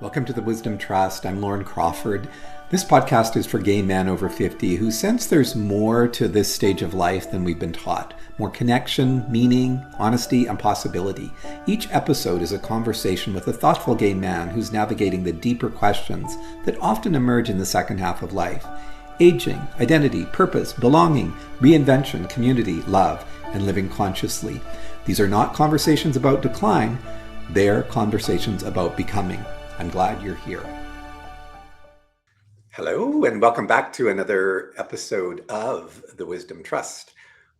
Welcome to the Wisdom Trust. I'm Loren Crawford. This podcast is for gay men over 50 who sense there's more to this stage of life than we've been taught. More connection, meaning, honesty, and possibility. Each episode is a conversation with a thoughtful gay man who's navigating the deeper questions that often emerge in the second half of life. Aging, identity, purpose, belonging, reinvention, community, love, and living consciously. These are not conversations about decline. They're conversations about becoming. I'm glad you're here. Hello, and welcome back to another episode of the Wisdom Trust.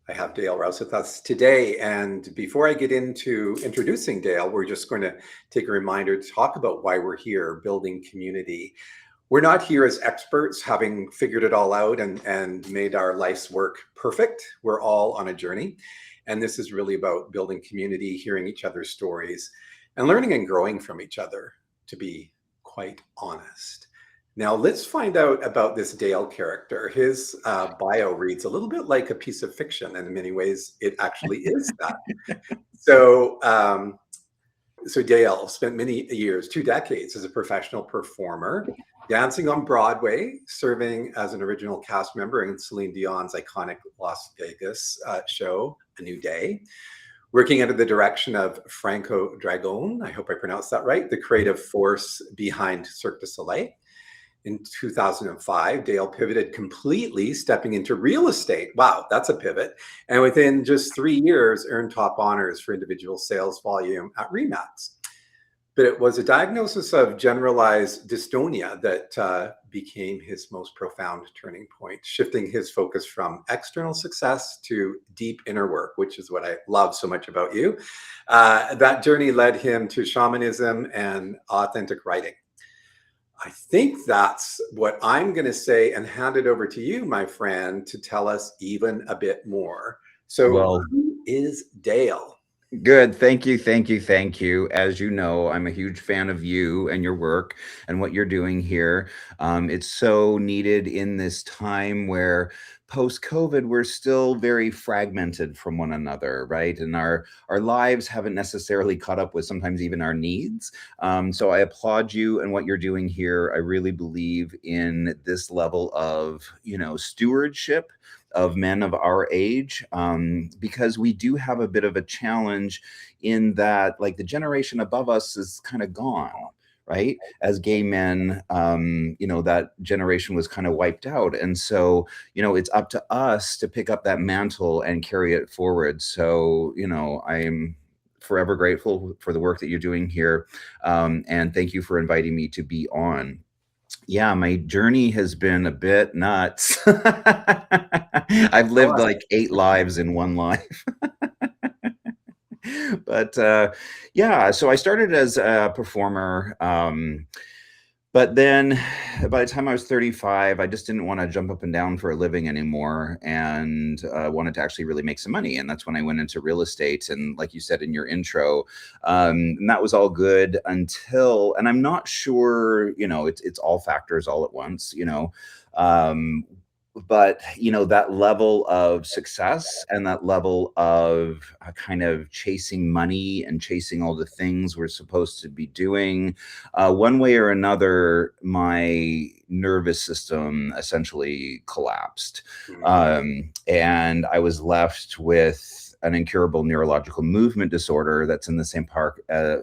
I have Dale Rowse with us today, and before I get into introducing Dale, we're just going to take a reminder to talk about why we're here, building community. We're not here as experts, having figured it all out and made our life's work perfect. We're all on a journey, and this is really about building community, hearing each other's stories, and learning and growing from each other, to be quite honest. Now, let's find out about this Dale character. His bio reads a little bit like a piece of fiction, and in many ways, it actually is that. So Dale spent many years, 2 decades, as a professional performer, dancing on Broadway, serving as an original cast member in Celine Dion's iconic Las Vegas show, A New Day. Working under the direction of Franco Dragone, I hope I pronounced that right, the creative force behind Cirque du Soleil. In 2005, Dale pivoted completely, stepping into real estate. Wow, that's a pivot. And within just 3 years, earned top honors for individual sales volume at Remax. But it was a diagnosis of generalized dystonia that became his most profound turning point, shifting his focus from external success to deep inner work, which is what I love so much about you. That journey led him to shamanism and authentic writing. I think that's what I'm going to say and hand it over to you, my friend, to tell us even a bit more. So who is Dale? Good. Thank you. Thank you. Thank you. As you know, I'm a huge fan of you and your work and what you're doing here. It's so needed in this time where post-COVID, we're still very fragmented from one another, right? And our lives haven't necessarily caught up with sometimes even our needs. So I applaud you and what you're doing here. I really believe in this level of, stewardship of men of our age, because we do have a bit of a challenge in that, like, the generation above us is kind of gone, right? As gay men, that generation was kind of wiped out. And so, it's up to us to pick up that mantle and carry it forward. So, I'm forever grateful for the work that you're doing here. And thank you for inviting me to be on. Yeah, my journey has been a bit nuts. I've lived like 8 lives in one life. But so I started as a performer. But then by the time I was 35, I just didn't want to jump up and down for a living anymore, and wanted to actually really make some money. And that's when I went into real estate. And like you said in your intro, and that was all good until, and I'm not sure, it's all factors all at once, but that level of success and that level of kind of chasing money and chasing all the things we're supposed to be doing, one way or another, my nervous system essentially collapsed. And I was left with an incurable neurological movement disorder that's in the same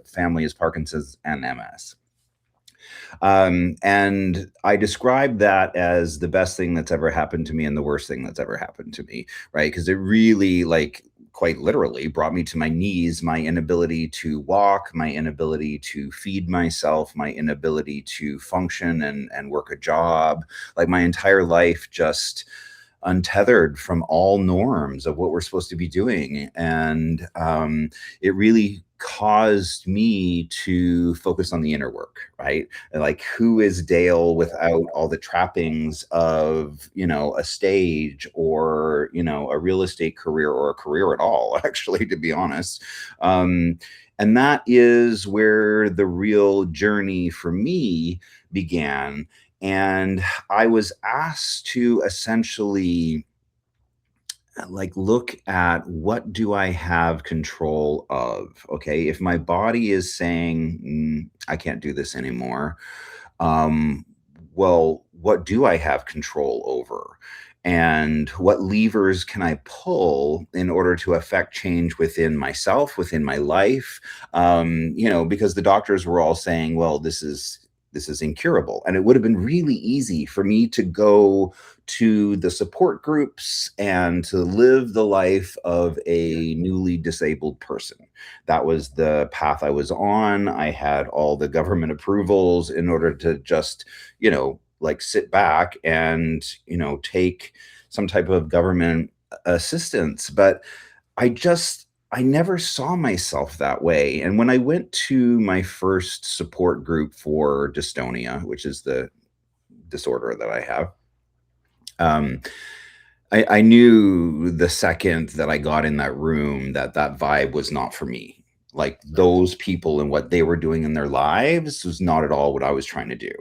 family as Parkinson's and MS. And I describe that as the best thing that's ever happened to me and the worst thing that's ever happened to me, right? Because it really, quite literally, brought me to my knees, my inability to walk, my inability to feed myself, my inability to function and work a job. Like, my entire life just untethered from all norms of what we're supposed to be doing. And it really caused me to focus on the inner work, right? Like, who is Dale without all the trappings of, a stage or, a real estate career or a career at all, actually, to be honest. And that is where the real journey for me began. And I was asked to essentially like look at what do I have control of? Okay, if my body is saying I can't do this anymore, um, well, what do I have control over? And what levers can I pull in order to affect change within myself, within my life? Because the doctors were all saying, well, this is incurable. And it would have been really easy for me to go to the support groups and to live the life of a newly disabled person. That was the path I was on. I had all the government approvals in order to just, like sit back and, take some type of government assistance. But I never saw myself that way. And when I went to my first support group for dystonia, which is the disorder that I have, um, I knew the second that I got in that room that that vibe was not for me. Like those people and what they were doing in their lives was not at all what I was trying to do.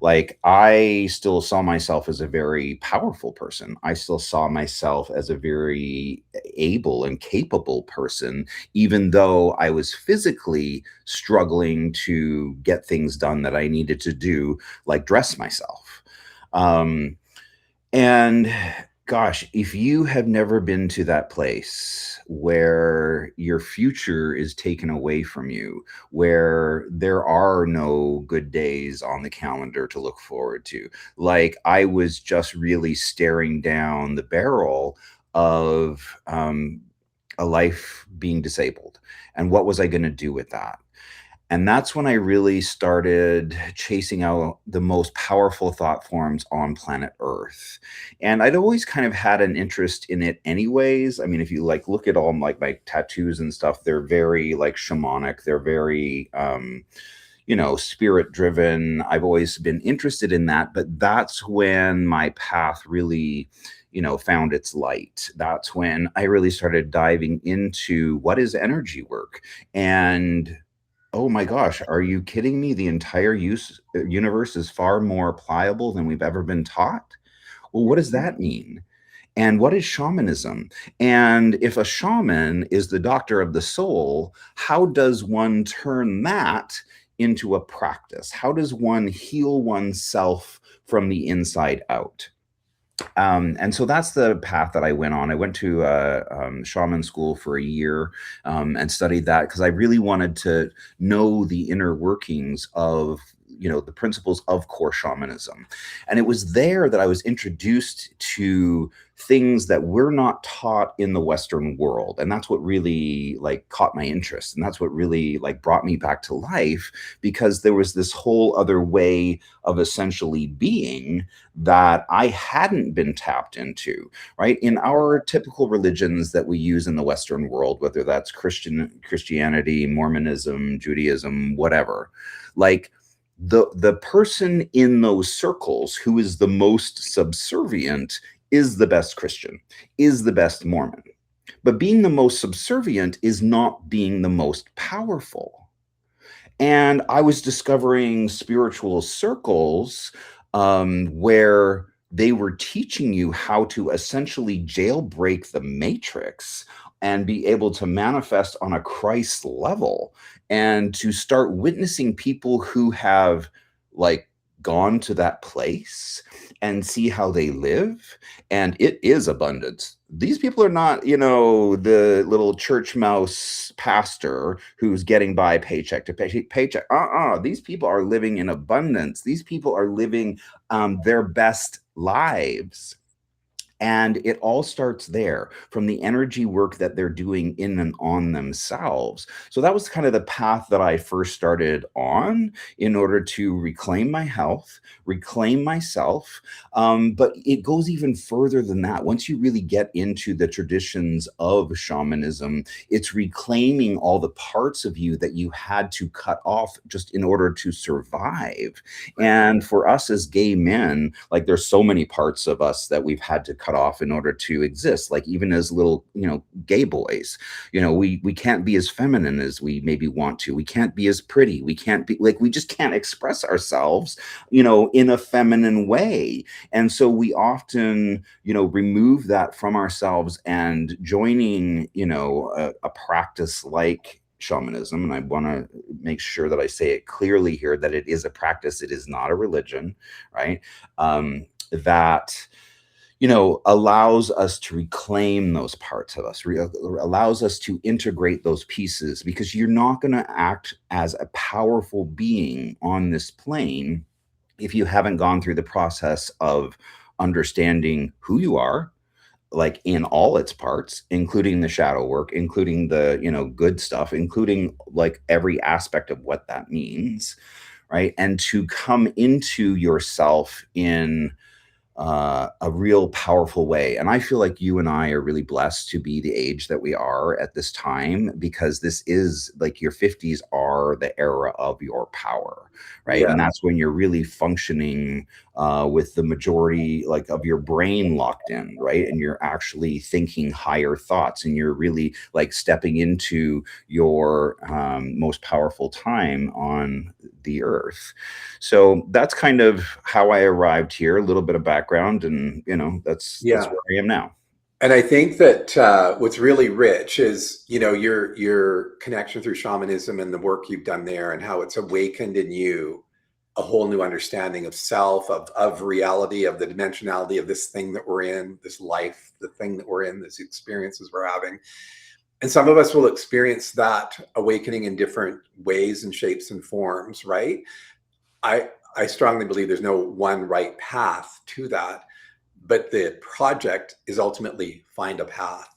Like I still saw myself as a very powerful person. I still saw myself as a very able and capable person, even though I was physically struggling to get things done that I needed to do, like dress myself. Um, and gosh, if you have never been to that place where your future is taken away from you, where there are no good days on the calendar to look forward to, like I was just really staring down the barrel of a life being disabled. And what was I going to do with that? And that's when I really started chasing out the most powerful thought forms on planet Earth. And I'd always kind of had an interest in it anyways. I mean, if you like look at all like my tattoos and stuff, they're very like shamanic. They're very spirit driven. I've always been interested in that, but that's when my path really found its light. That's when I really started diving into what is energy work. And oh my gosh, are you kidding me? The entire universe is far more pliable than we've ever been taught. Well, what does that mean? And what is shamanism? And if a shaman is the doctor of the soul, how does one turn that into a practice? How does one heal oneself from the inside out? And so that's the path that I went on. I went to shaman school for a year and studied that because I really wanted to know the inner workings of the principles of core shamanism. And it was there that I was introduced to things that we're not taught in the Western world. And that's what really like caught my interest. And that's what really like brought me back to life, because there was this whole other way of essentially being that I hadn't been tapped into, right? In our typical religions that we use in the Western world, whether that's Christianity, Mormonism, Judaism, whatever, like the person in those circles who is the most subservient is the best Christian, is the best Mormon. But being the most subservient is not being the most powerful. And I was discovering spiritual circles where they were teaching you how to essentially jailbreak the matrix and be able to manifest on a Christ level and to start witnessing people who have like gone to that place and see how they live. And it is abundance. These people are not, the little church mouse pastor who's getting by paycheck to paycheck. These people are living in abundance. These people are living their best lives. And it all starts there from the energy work that they're doing in and on themselves. So that was kind of the path that I first started on in order to reclaim my health, reclaim myself. But it goes even further than that. Once you really get into the traditions of shamanism, it's reclaiming all the parts of you that you had to cut off just in order to survive. And for us as gay men, like there's so many parts of us that we've had to cut cut off in order to exist. Like even as little, gay boys, we can't be as feminine as we maybe want to. We can't be as pretty. We can't be like, we just can't express ourselves, in a feminine way. And so we often, remove that from ourselves, and joining, a practice like shamanism. And I want to make sure that I say it clearly here that it is a practice, it is not a religion, right? That allows us to reclaim those parts of us, allows us to integrate those pieces, because you're not going to act as a powerful being on this plane if you haven't gone through the process of understanding who you are, like in all its parts, including the shadow work, including the, good stuff, including like every aspect of what that means, right? And to come into yourself in a real powerful way. And I feel like you and I are really blessed to be the age that we are at this time, because this is like your 50s are the era of your power, right? Yeah. And that's when you're really functioning with the majority like of your brain locked in, right? And you're actually thinking higher thoughts, and you're really like stepping into your most powerful time on the earth. So that's kind of how I arrived here, a little bit of background, and that's Yeah. where I am now. And I think that what's really rich is, your connection through shamanism and the work you've done there, and how it's awakened in you a whole new understanding of self, of reality, of the dimensionality of this thing that we're in, this life, the thing that we're in, these experiences we're having. And some of us will experience that awakening in different ways and shapes and forms, right? I strongly believe there's no one right path to that, but the project is ultimately find a path.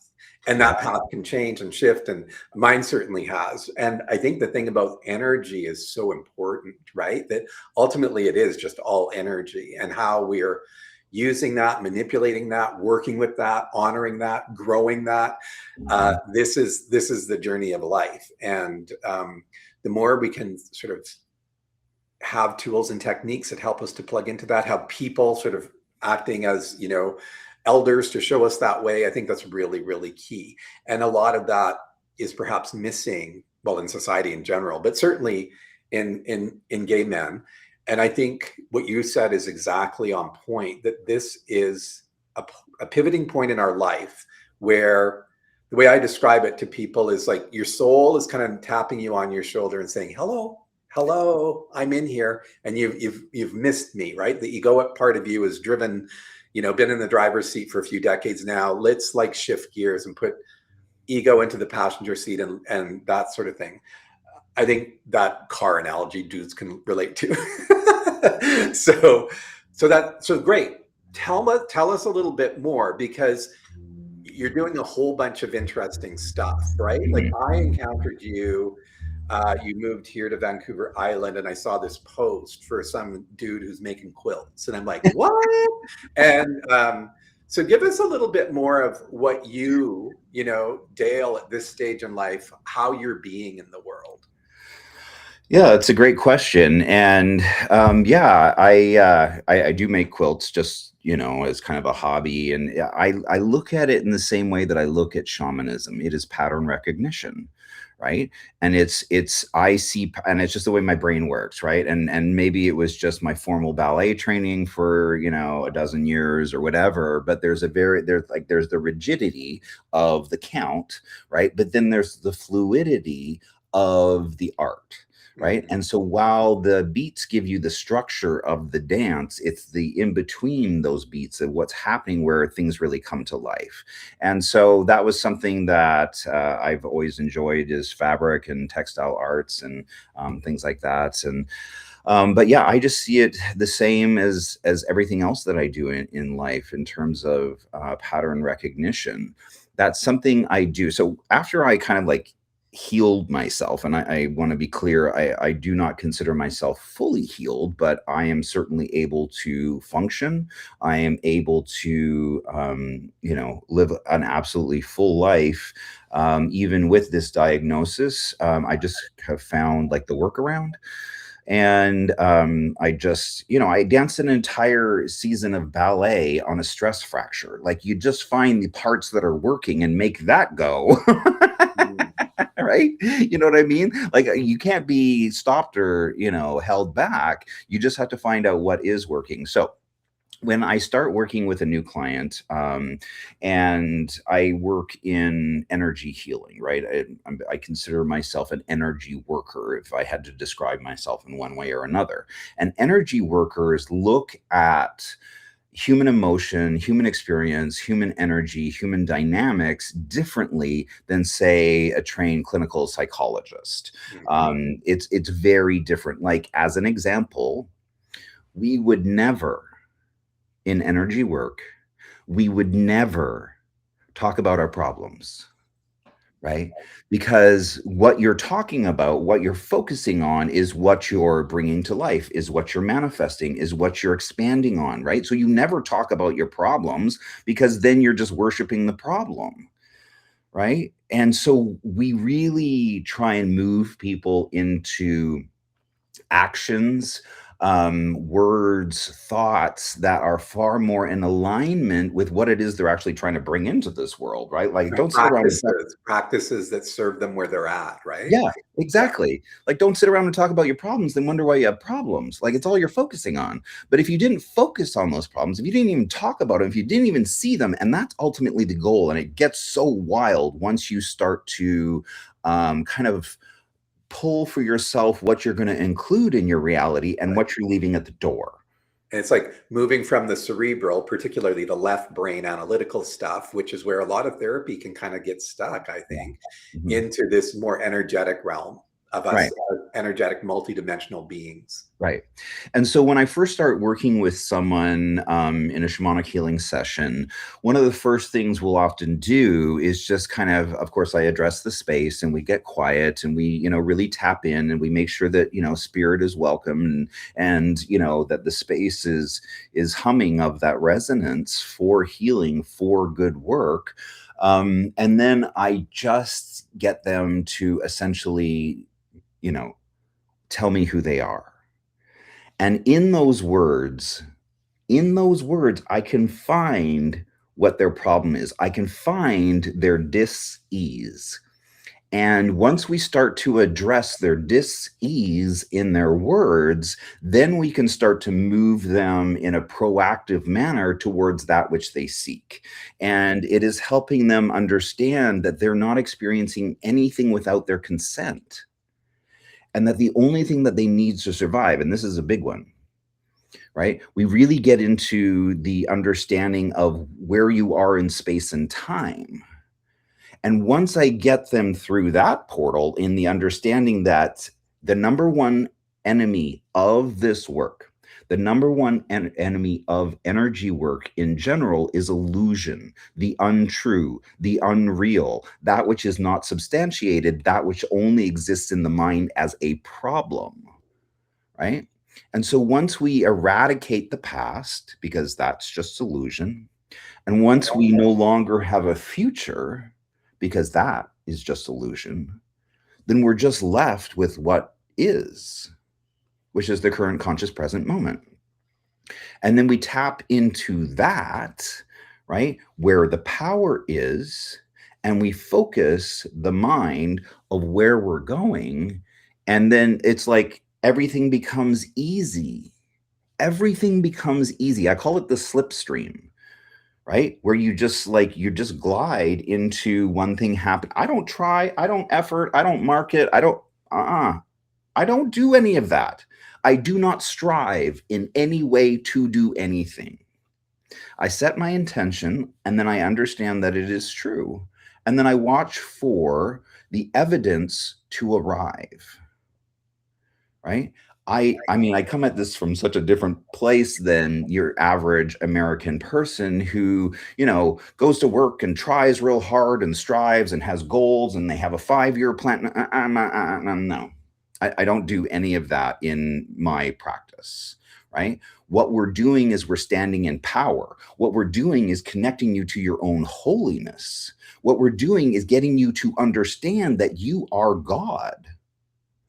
And that path can change and shift, and mine certainly has. And I think the thing about energy is so important, right? That ultimately it is just all energy, and how we're using that, manipulating that, working with that, honoring that, growing that. This is the journey of life. And the more we can sort of have tools and techniques that help us to plug into that, have people sort of acting as, elders to show us that way, I think that's really, really key. And a lot of that is perhaps missing, well, in society in general, but certainly in gay men. And I think what you said is exactly on point, that this is a pivoting point in our life, where the way I describe it to people is like your soul is kind of tapping you on your shoulder and saying, hello, I'm in here, and you've missed me, right? The egoic part of you is driven, been in the driver's seat for a few decades now. Let's like shift gears and put ego into the passenger seat, and that sort of thing. I think that car analogy dudes can relate to. So great. Tell us a little bit more, because you're doing a whole bunch of interesting stuff, right? Like I encountered you. You moved here to Vancouver Island, and I saw this post for some dude who's making quilts, and I'm like, what? And so give us a little bit more of what Dale, at this stage in life, how you're being in the world. Yeah, it's a great question, and yeah, I do make quilts, just as kind of a hobby, and I look at it in the same way that I look at shamanism. It is pattern recognition, right? And it's I see, and it's just the way my brain works, right? And maybe it was just my formal ballet training for a dozen years or whatever, but there's the rigidity of the count, right? But then there's the fluidity of the art, right? And so while the beats give you the structure of the dance, it's the in between those beats of what's happening where things really come to life. And so that was something that I've always enjoyed, is fabric and textile arts and things like that. And but yeah, I just see it the same as everything else that I do in life in terms of pattern recognition. That's something I do. So after I kind of like healed myself, and I want to be clear, I do not consider myself fully healed, but I am certainly able to function. I am able to live an absolutely full life, even with this diagnosis. I just have found like the workaround. And I just, I danced an entire season of ballet on a stress fracture. Like, you just find the parts that are working and make that go. Mm. Right? You know what I mean? Like, you can't be stopped or, held back. You just have to find out what is working. So when I start working with a new client, and I work in energy healing, right? I consider myself an energy worker if I had to describe myself in one way or another. And energy workers look at human emotion, human experience, human energy, human dynamics differently than, say, a trained clinical psychologist. Mhm. It's very different. Like, as an example, we would never, in energy work, we would never talk about our problems, right? Because what you're talking about, what you're focusing on, is what you're bringing to life, is what you're manifesting, is what you're expanding on, right? So you never talk about your problems, because then you're just worshiping the problem, right? And so we really try and move people into actions, words, thoughts that are far more in alignment with what it is they're actually trying to bring into this world, right? Like, Right, don't sit around and talk. practices that serve them where they're at, right? Yeah, Yeah, exactly. Like, don't sit around and talk about your problems, then wonder why you have problems. Like, it's all you're focusing on. But if you didn't focus on those problems, if you didn't even talk about them, if you didn't even see them, and that's ultimately the goal. And it gets so wild once you start to kind of pull for yourself what you're going to include in your reality and right. what you're leaving at the door. And it's like moving from the cerebral, particularly the left brain analytical stuff, which is where a lot of therapy can kind of get stuck, I Yeah. think, Mhm. into this more energetic realm of us, Right. energetic, multidimensional beings. Right. And so when I first start working with someone in a shamanic healing session, one of the first things we'll often do is just kind of course, I address the space and we get quiet and we, really tap in and we make sure that, spirit is welcome, and that the space is humming of that resonance for healing, for good work. And then I just get them to essentially, you know, tell me who they are. And in those words, I can find what their problem is. I can find their dis-ease. And once we start to address their dis-ease in their words, then we can start to move them in a proactive manner towards that which they seek. And it is helping them understand that they're not experiencing anything without their consent, and that the only thing that they need to survive, and this is a big one, right? We really get into the understanding of where you are in space and time. And once I get them through that portal, in the understanding that the number one enemy of this work, the number one enemy of energy work in general, is illusion, the untrue, the unreal, that which is not substantiated, that which only exists in the mind as a problem, right? And so once we eradicate the past, because that's just illusion, and once we no longer have a future, because that is just illusion, then we're just left with what is, which is the current conscious present moment. And then we tap into that, right, where the power is, and we focus the mind of where we're going. And then it's like everything becomes easy. Everything becomes easy. I call it the slipstream, right? Where you just glide into one thing happen. I don't try, I don't effort, I don't market, I don't do any of that. I do not strive in any way to do anything. I set my intention, and then I understand that it is true. And then I watch for the evidence to arrive, right? I mean, I come at this from such a different place than your average American person who, goes to work and tries real hard and strives and has goals and they have a 5-year plan. No, I don't do any of that in my practice, right? What we're doing is we're standing in power. What we're doing is connecting you to your own holiness. What we're doing is getting you to understand that you are God.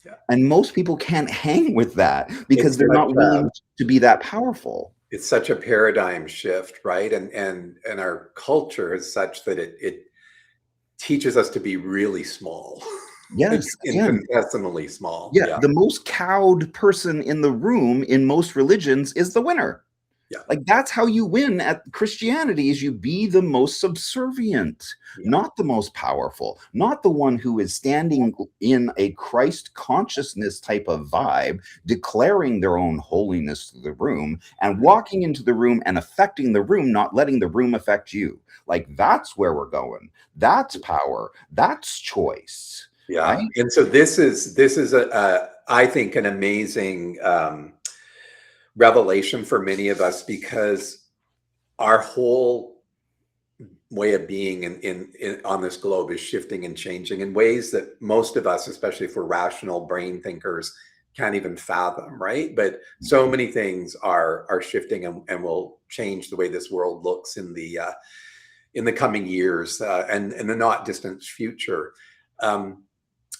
Yeah. And most people can't hang with that because It's they're such not a, willing to be that powerful. it's such a paradigm shift, right? And our culture is such that it teaches us to be really small. Yes, again, Infinitesimally small. yeah, Yeah. the most cowed person in the room in most religions is the winner. Yeah. Like that's how you win at Christianity is you be the most subservient, Yeah. not the most powerful, not the one who is standing in a Christ consciousness type of vibe, declaring their own holiness to the room and Mhm. walking into the room and affecting the room, not letting the room affect you. Like that's where we're going. That's power. That's choice, Yeah. right? And so this is a I think an amazing revelation for many of us because our whole way of being in on this globe is shifting and changing in ways that most of us, especially if we're rational brain thinkers, can't even fathom, right? But so many things are shifting and will change the way this world looks in the coming years and in the not distant future. Um,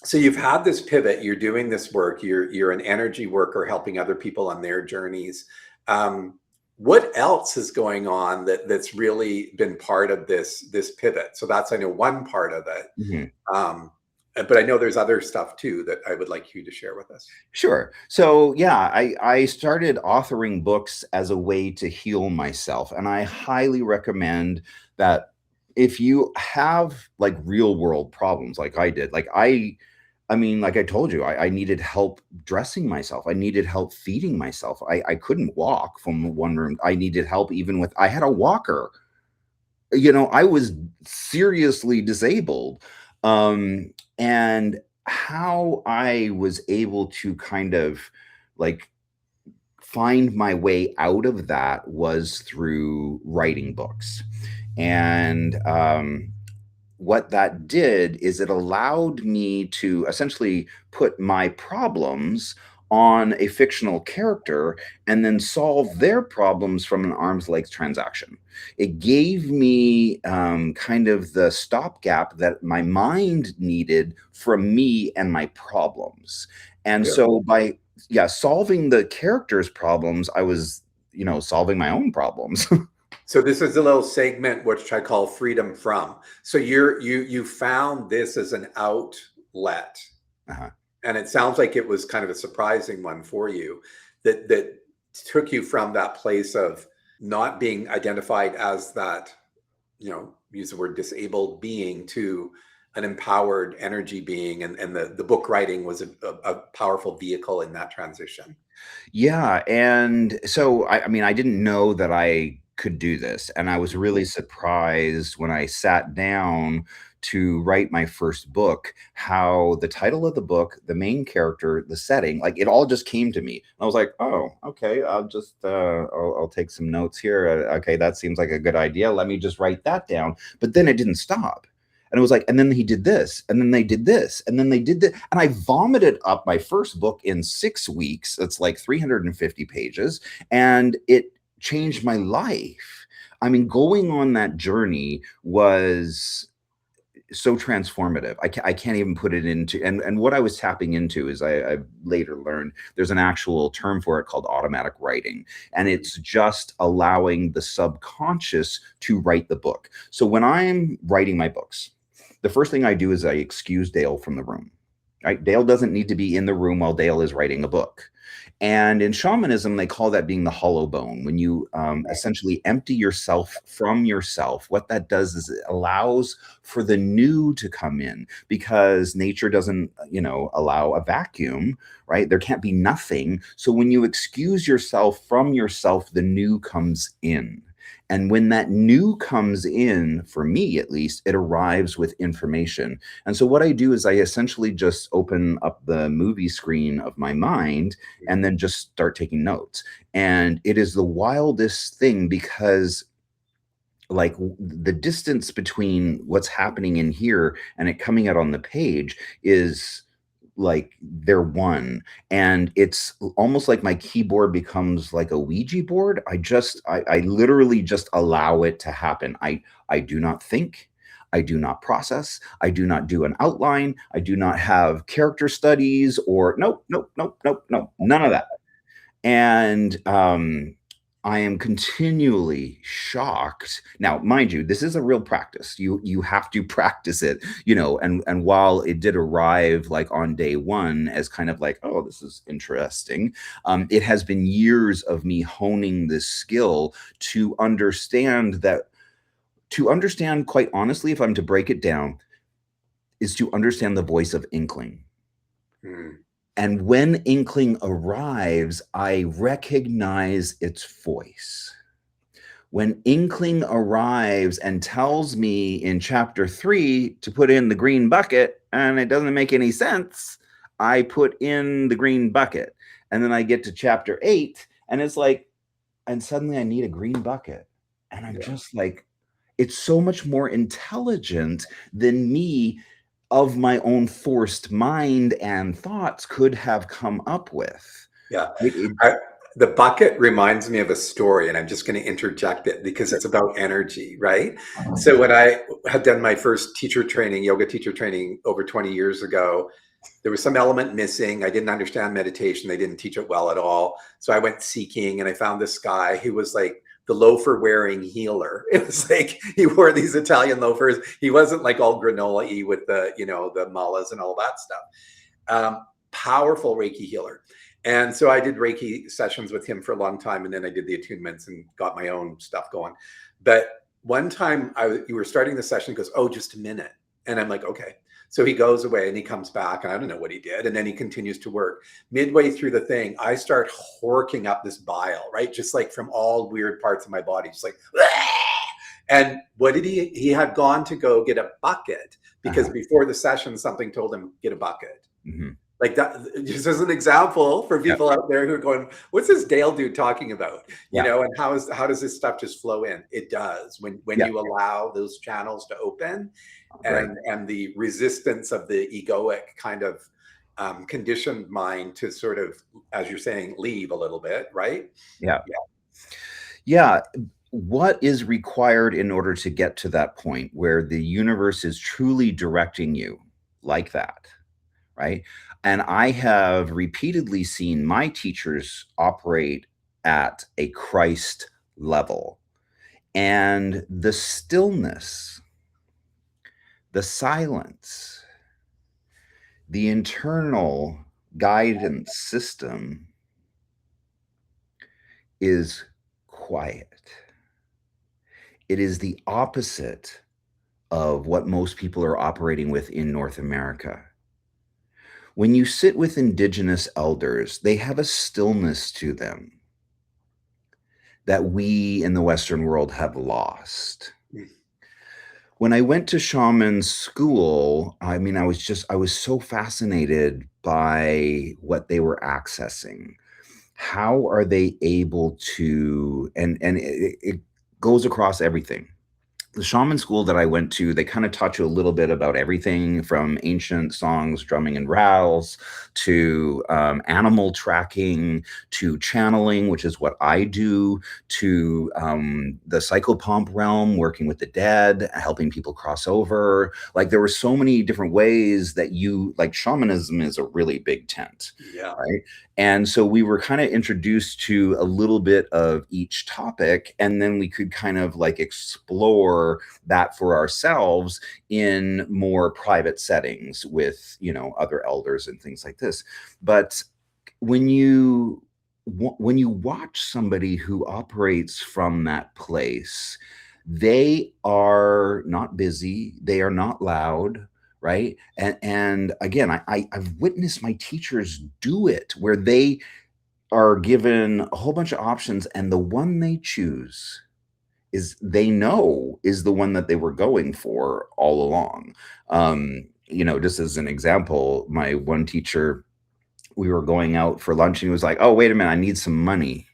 so you've had this pivot. You're doing this work. You're an energy worker, helping other people on their journeys. Um, what else is going on that's really been part of this pivot? So that's, I know, one part of it. Mhm. Um, but I know there's other stuff too that I would like you to share with us. Sure. So yeah, I started authoring books as a way to heal myself. And I highly recommend that if you have like real world problems like I did, like I mean, like I told you, I needed help dressing myself. I needed help feeding myself. I couldn't walk from one room. I needed help even with I had a walker. You know, I was seriously disabled. And how I was able to kind of like find my way out of that was through writing books. And what that did is it allowed me to essentially put my problems on a fictional character and then solve their problems from an arm's length transaction. It gave me kind of the stopgap that my mind needed from me and my problems. And Yeah. so by solving the character's problems, I was, you know, solving my own problems. So this is a little segment which I call freedom from. So you found this as an outlet, Uh-huh. and it sounds like it was kind of a surprising one for you that took you from that place of not being identified as that, you know, use the word disabled being to an empowered energy being, and the book writing was a powerful vehicle in that transition. Yeah, and so I mean, I didn't know that I could do this, and I was really surprised when I sat down to write my first book, how the title of the book, the main character, the setting, like it all just came to me. I was like, "Oh, okay, I'll take some notes here. Okay, that seems like a good idea. Let me just write that down." But then it didn't stop. And it was like, and then he did this, and then they did this, and then they did that. And I vomited up my first book in 6 weeks. It's like 350 pages, and it changed my life. I mean, going on that journey was so transformative. I can't even put it into, and what I was tapping into is I later learned there's an actual term for it called automatic writing. And it's just allowing the subconscious to write the book. So when I'm writing my books, the first thing I do is I excuse Dale from the room. Right? Dale doesn't need to be in the room while Dale is writing a book. And in shamanism, they call that being the hollow bone. When you essentially empty yourself from yourself, what that does is it allows for the new to come in because nature doesn't, you know, allow a vacuum, right? There can't be nothing. So when you excuse yourself from yourself, the new comes in. And when that new comes in, for me at least, it arrives with information. And so what I do is I essentially just open up the movie screen of my mind and then just start taking notes. And it is the wildest thing because like the distance between what's happening in here and it coming out on the page is like they're one, and it's almost like my keyboard becomes like a Ouija board. I literally just allow it to happen. I do not think, I do not process. I do not do an outline. I do not have character studies or nope, nope, nope, nope, nope, none of that. And I am continually shocked. Now, mind you, this is a real practice. You have to practice it, and while it did arrive like on day one as kind of like, oh, this is interesting, it has been years of me honing this skill to understand quite honestly, if I'm to break it down, is to understand the voice of inkling. Mm. And when inkling arrives, I recognize its voice. When inkling arrives and tells me in chapter 3 to put in the green bucket and it doesn't make any sense, I put in the green bucket. And then I get to chapter 8 and it's like, and suddenly I need a green bucket. And I'm just like, it's so much more intelligent than me of my own forced mind and thoughts could have come up with. Yeah. The bucket reminds me of a story, and I'm just going to interject it because it's about energy, right? So when I had done my first yoga teacher training over 20 years ago, there was some element missing. I didn't understand meditation. They didn't teach it well at all. So I went seeking and I found this guy who was like the loafer wearing healer. It was like he wore these Italian loafers. He wasn't like all granola-y with the mullahs and all that stuff. Powerful Reiki healer. And so I did Reiki sessions with him for a long time. And then I did the attunements and got my own stuff going. But one time you were starting the session, he goes, oh, just a minute. And I'm like, okay. So he goes away and he comes back and I don't know what he did. And then he continues to work. Midway through the thing, I start horking up this bile, right? Just like from all weird parts of my body, just like, and what did he had gone to go get a bucket because before the session, something told him, get a bucket. Mm-hmm. Like that, just as an example for people out there who are going, what's this Dale dude talking about? And how does this stuff just flow in? It does when you allow those channels to open and the resistance of the egoic kind of conditioned mind to sort of, as you're saying, leave a little bit, right? Yeah. What is required in order to get to that point where the universe is truly directing you like that, right? And I have repeatedly seen my teachers operate at a Christ level. And the stillness, the silence, the internal guidance system is quiet. It is the opposite of what most people are operating with in North America. When you sit with Indigenous elders, they have a stillness to them that we in the Western world have lost. When I went to shaman school, I mean, I was so fascinated by what they were accessing. How are they able to, and it goes across everything. The shaman school that I went to, they kind of taught you a little bit about everything from ancient songs, drumming and rows, to animal tracking, to channeling, which is what I do, to the psychopomp realm, working with the dead, helping people cross over. Like there were so many different ways that like shamanism is a really big tent, right? And so we were kind of introduced to a little bit of each topic, and then we could kind of like explore that for ourselves in more private settings with, other elders and things like this. But when you watch somebody who operates from that place, they are not busy, they are not loud, right? And again, I've witnessed my teachers do it where they are given a whole bunch of options and the one they choose is the one that they were going for all along. Just as an example, my one teacher, we were going out for lunch and he was like, oh, wait a minute, I need some money.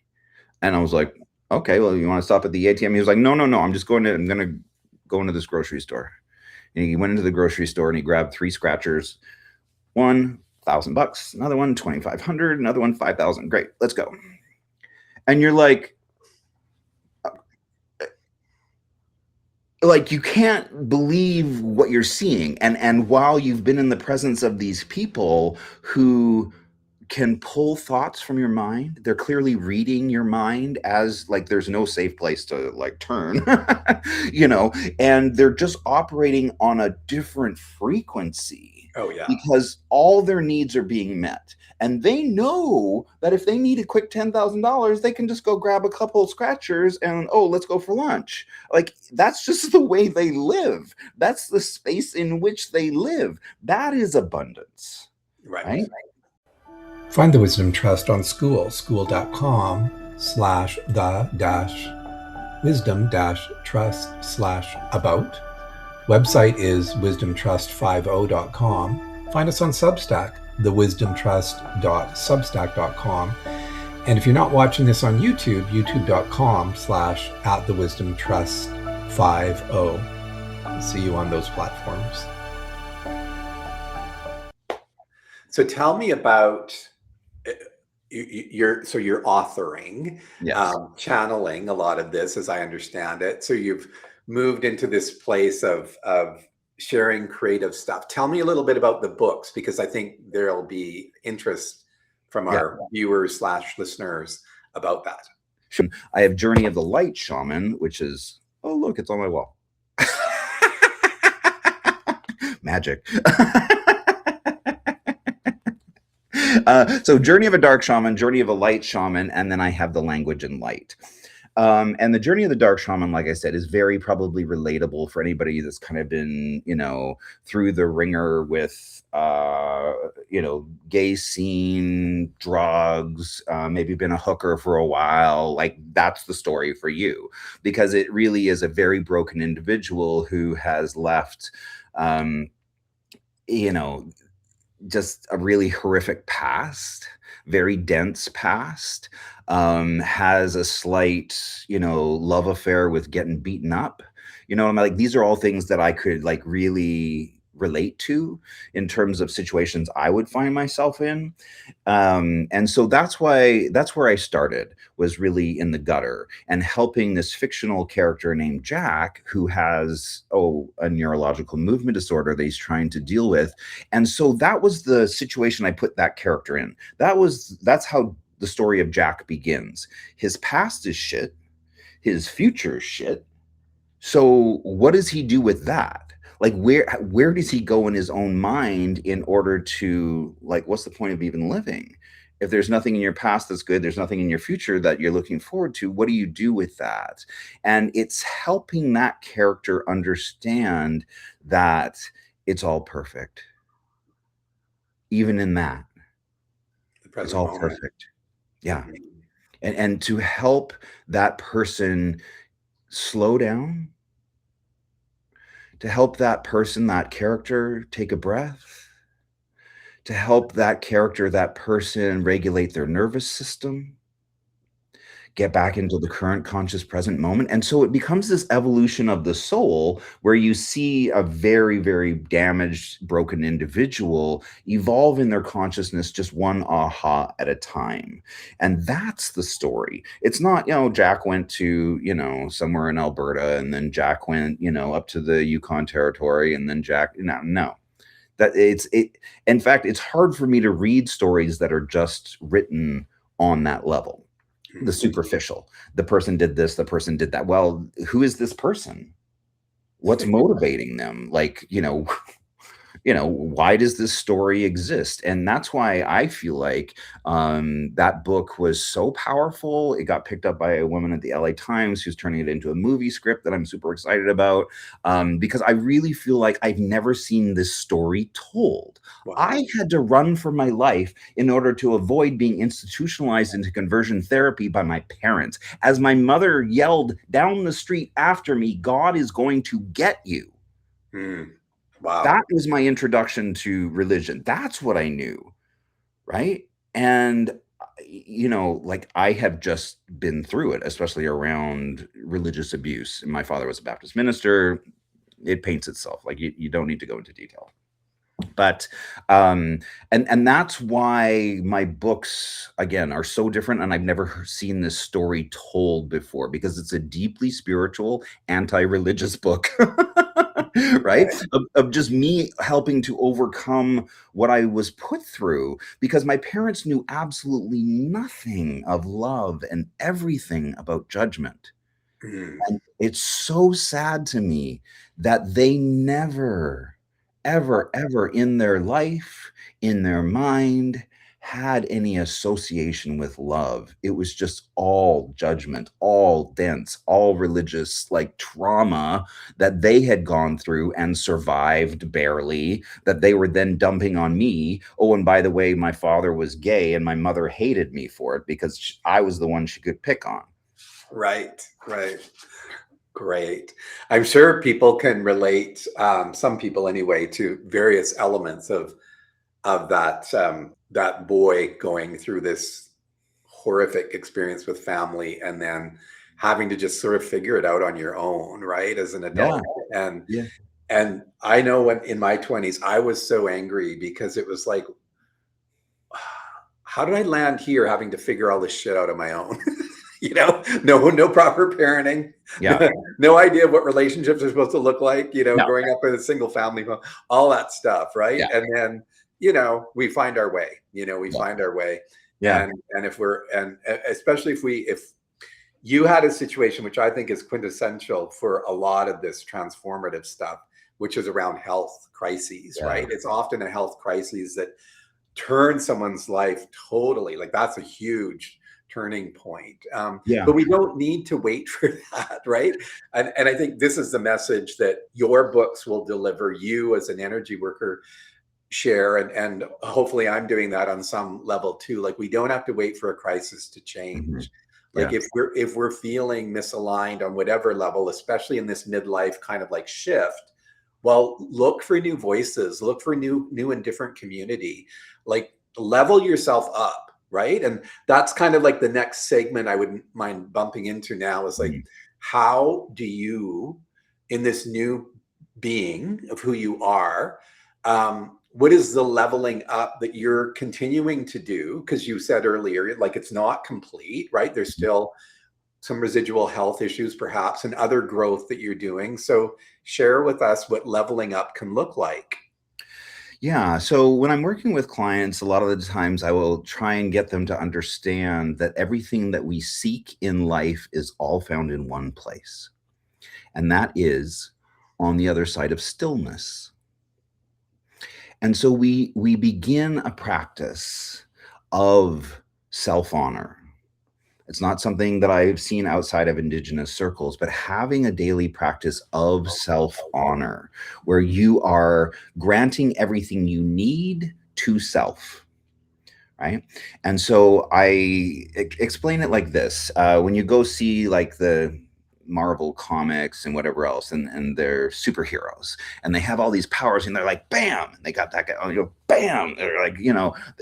And I was like, okay, well, you want to stop at the ATM? He was like, no, I'm going to go into this grocery store. And he went into the grocery store and he grabbed 3 scratchers. One, $1,000, another one, 2,500, another one, 5,000. Great, let's go. And you're like, like you can't believe what you're seeing. And while you've been in the presence of these people who can pull thoughts from your mind, they're clearly reading your mind as like there's no safe place to like turn, you know, and they're just operating on a different frequency Oh yeah. because all their needs are being met. And they know that if they need a quick $10,000, they can just go grab a couple of scratchers and, oh, let's go for lunch. Like, that's just the way they live. That's the space in which they live. That is abundance, Right. right? Find the Wisdom Trust on school.com/the-wisdom-trust/about. Website is wisdomtrust50.com. Find us on Substack, thewisdomtrust.substack.com. And if you're not watching this on YouTube, youtube.com/@thewisdomtrust50. See you on those platforms. So tell me about you're authoring, Yes. channeling a lot of this, as I understand it. So you've moved into this place of sharing creative stuff. Tell me a little bit about the books, because I think there'll be interest from our viewers / listeners about that. I have Journey of the Light Shaman, which is, oh, look, it's on my wall. Magic. So Journey of a Dark Shaman, Journey of a Light Shaman, and then I have the Language and Light. And the Journey of the Dark Shaman, like I said, is very probably relatable for anybody that's kind of been, you know, through the ringer with, you know, gay scene, drugs, maybe been a hooker for a while. Like, that's the story for you, because it really is a very broken individual who has left, you know, just a really horrific past, very dense past, has a slight, you know, love affair with getting beaten up. You know, I'm like, these are all things that I could like really relate to in terms of situations I would find myself in. And so that's where I started, was really in the gutter and helping this fictional character named Jack, who has, a neurological movement disorder that he's trying to deal with. And so that was the situation I put that character in. That's how the story of Jack begins. His past is shit. His future is shit. So what does he do with that? Like, where does he go in his own mind in order to, like, what's the point of even living? If there's nothing in your past that's good, there's nothing in your future that you're looking forward to, what do you do with that? And it's helping that character understand that it's all perfect. Even in that, it's all perfect. Yeah. And to help that person slow down, to help that person, that character, take a breath, to help that character, that person regulate their nervous system, get back into the current conscious present moment. And so it becomes this evolution of the soul where you see a very, very damaged, broken individual evolve in their consciousness just one aha at a time. And that's the story. It's not, you know, Jack went to, you know, somewhere in Alberta, and then Jack went, you know, up to the Yukon Territory, and then Jack, no. That in fact, it's hard for me to read stories that are just written on that level. The superficial. The person did this, the person did that. Well, who is this person? What's motivating them? Like, why does this story exist? And that's why I feel like that book was so powerful. It got picked up by a woman at the LA Times who's turning it into a movie script that I'm super excited about, because I really feel like I've never seen this story told. Wow. I had to run for my life in order to avoid being institutionalized into conversion therapy by my parents. As my mother yelled down the street after me, "God is going to get you." Wow. That was my introduction to religion. That's what I knew, right? And, like, I have just been through it, especially around religious abuse. And my father was a Baptist minister. It paints itself. Like, you don't need to go into detail. But and that's why my books again are so different, and I've never seen this story told before, because it's a deeply spiritual, anti-religious book. Right, Right. of just me helping to overcome what I was put through, because my parents knew absolutely nothing of love and everything about judgment. Mm. And it's so sad to me that they never, ever, ever in their life, in their mind, had any association with love. It was just all judgment, all dense, all religious, like trauma that they had gone through and survived barely, that they were then dumping on me. Oh, and by the way, my father was gay and my mother hated me for it because I was the one she could pick on. Right, right. Great. I'm sure people can relate, some people anyway, to various elements of that boy going through this horrific experience with family and then having to just sort of figure it out on your own, right, as an Yeah, adult. And yeah. and I know when in my 20s I was so angry because it was like, how did I land here having to figure all this shit out on my own? No proper parenting, Yeah. no idea what relationships are supposed to look like, No. growing up in a single family home, all that stuff, right? Yeah. And then, we find our way, we Yeah. find our way. Yeah. And if we're, and especially if you had a situation, which I think is quintessential for a lot of this transformative stuff, which is around health crises, Yeah. right? It's often a health crisis that turn someone's life totally, like that's a huge turning point. Yeah. But we don't need to wait for that, right? And I think this is the message that your books will deliver, you as an energy worker share, and hopefully I'm doing that on some level too. Like, we don't have to wait for a crisis to Mhm. change. Like, Yeah. if we're feeling misaligned on whatever level, especially in this midlife kind of like shift, well, look for new voices, look for new and different community, like level yourself up, right? And that's kind of like the next segment I wouldn't mind bumping into now, is like, Mhm. how do you, in this new being of who you are, what is the leveling up that you're continuing to do? Because you said earlier, like, it's not complete, right? There's still some residual health issues perhaps and other growth that you're doing. So share with us what leveling up can look like. Yeah. So when I'm working with clients, a lot of the times I will try and get them to understand that everything that we seek in life is all found in one place, and that is on the other side of stillness. And so we begin a practice of self-honor. It's not something that I've seen outside of Indigenous circles, but having a daily practice of self honor where you are granting everything you need to self. Right. And so explain it like this. When you go see like the Marvel comics and whatever else, and they're superheroes and they have all these powers and they're like, bam, they got that guy, bam. They're like,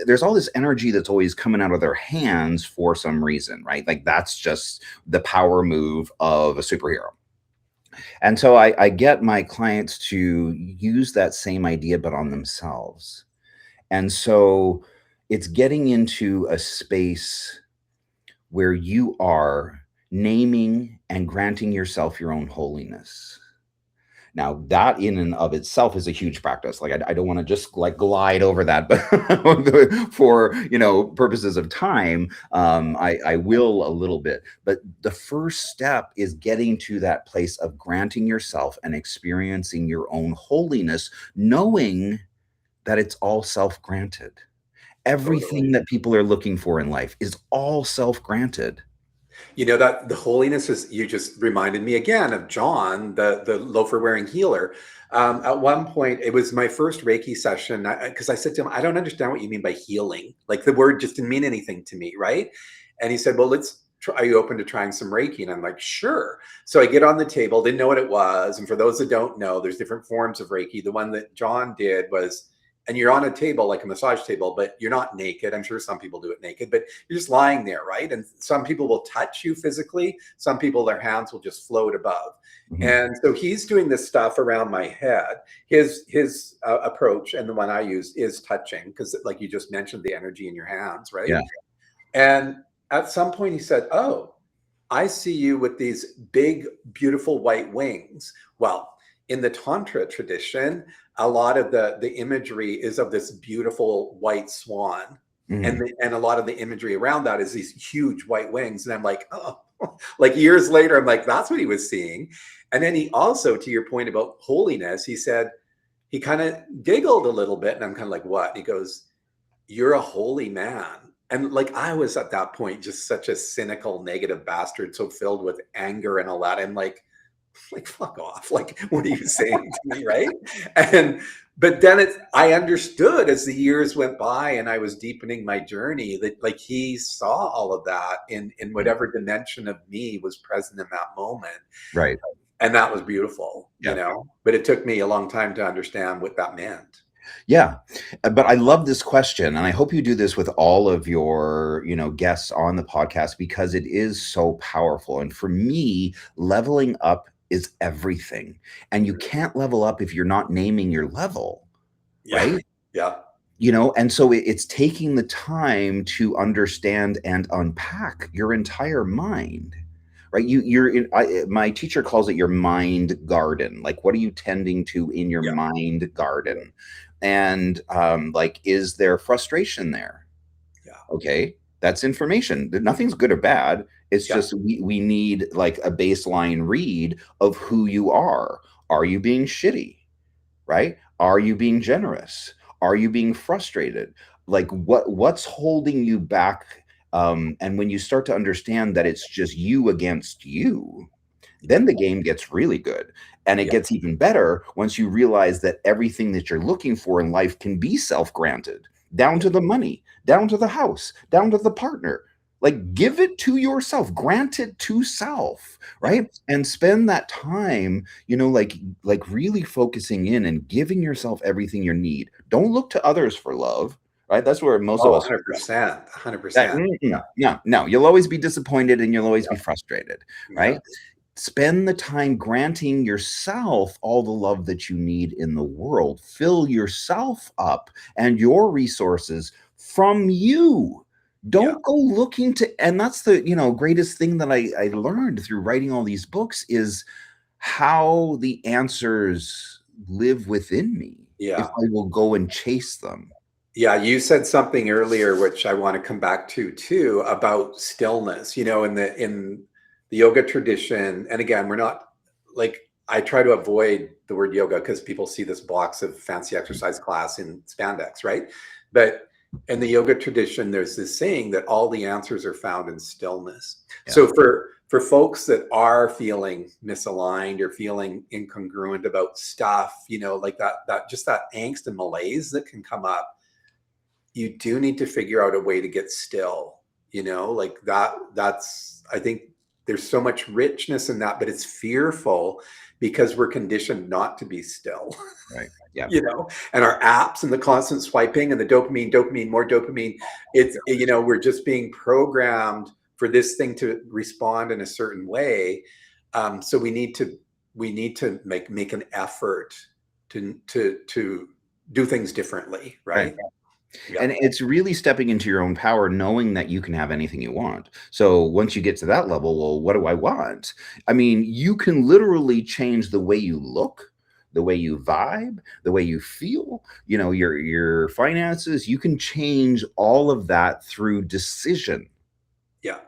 there's all this energy that's always coming out of their hands for some reason, right? Like that's just the power move of a superhero. And so I get my clients to use that same idea, but on themselves. And so it's getting into a space where you are naming and granting yourself your own holiness. Now, that in and of itself is a huge practice. Like, I don't want to just like glide over that, but for purposes of time, I will a little bit. But the first step is getting to that place of granting yourself and experiencing your own holiness, knowing that it's all self-granted. Totally. Everything that people are looking for in life is all self-granted. That the holiness is, you just reminded me again of John, the loafer wearing healer. At one point, it was my first Reiki session, because I said to him, I don't understand what you mean by healing. Like, the word just didn't mean anything to me, right? And he said, well, let's try, are you open to trying some Reiki? And I'm like, sure. So I get on the table, didn't know what it was. And for those that don't know, there's different forms of Reiki. The one that John did was and you're on a table, like a massage table, but you're not naked. I'm sure some people do it naked, but you're just lying there, right? And some people will touch you physically. Some people, their hands will just float above. And so he's doing this stuff around my head. His approach, and the one I use, is touching, because like you just mentioned, the energy in your hands, right? Yeah. And at some point he said, "Oh, I see you with these big, beautiful white wings." Well, in the Tantra tradition, a lot of the imagery is of this beautiful white swan. And a lot of the imagery around that is these huge white wings. And I'm like, oh, like years later, I'm like, that's what he was seeing. And then he also, to your point about holiness, he said, he kind of giggled a little bit. And I'm kind of like, what? He goes, "You're a holy man." And like, I was at that point just such a cynical, negative bastard, so filled with anger and all that. I'm like, fuck off. Like, what are you saying to me? Right. And, but then I understood as the years went by and I was deepening my journey, that like he saw all of that in whatever dimension of me was present in that moment. Right. And that was beautiful, Yeah. you know, but it took me a long time to understand what that meant. Yeah. But I love this question. And I hope you do this with all of your, guests on the podcast, because it is so powerful. And for me, leveling up is everything. And you can't level up if you're not naming your level. Yeah. Right. Yeah. And so it's taking the time to understand and unpack your entire mind. Right. My teacher calls it your mind garden. Like, what are you tending to in your Yeah. mind garden? And like, is there frustration there? Yeah. Okay. That's information. Nothing's good or bad. It's Yeah. just we need like a baseline read of who you are. Are you being shitty? Right? Are you being generous? Are you being frustrated? Like, what's holding you back? And when you start to understand that it's just you against you, then the game gets really good. And it Yeah. gets even better once you realize that everything that you're looking for in life can be self-granted, down to the money, down to the house, down to the partner. Like, give it to yourself, grant it to self, right? And spend that time, like really focusing in and giving yourself everything you need. Don't look to others for love, right? That's where most of Oh, us 100%. 100%. Yeah. no, you'll always be disappointed and you'll always be Yeah. frustrated, Yeah. right? Spend the time granting yourself all the love that you need in the world. Fill yourself up and your resources from you. Yeah. Don't go looking to, and that's the, greatest thing that I learned through writing all these books is how the answers live within me if Yeah. I will go and chase them. Yeah, you said something earlier, which I want to come back to too, about stillness, in the yoga tradition. And again, we're not like, I try to avoid the word yoga because people see this box of fancy exercise class in spandex, right? But in the yoga tradition, there's this saying that all the answers are found in stillness. Yeah. So for folks that are feeling misaligned or feeling incongruent about stuff, like that just that angst and malaise that can come up, you do need to figure out a way to get still, like that's, I think there's so much richness in that, but it's fearful because we're conditioned not to be still. Right. Yeah. And our apps and the constant swiping and the dopamine, more dopamine, we're just being programmed for this thing to respond in a certain way. So we need to make an effort to do things differently, right? Yeah. And it's really stepping into your own power, knowing that you can have anything you want. So once you get to that level, well, what do I want? I mean, you can literally change the way you look, the way you vibe, the way you feel, your finances. You can change all of that through decision. Yeah.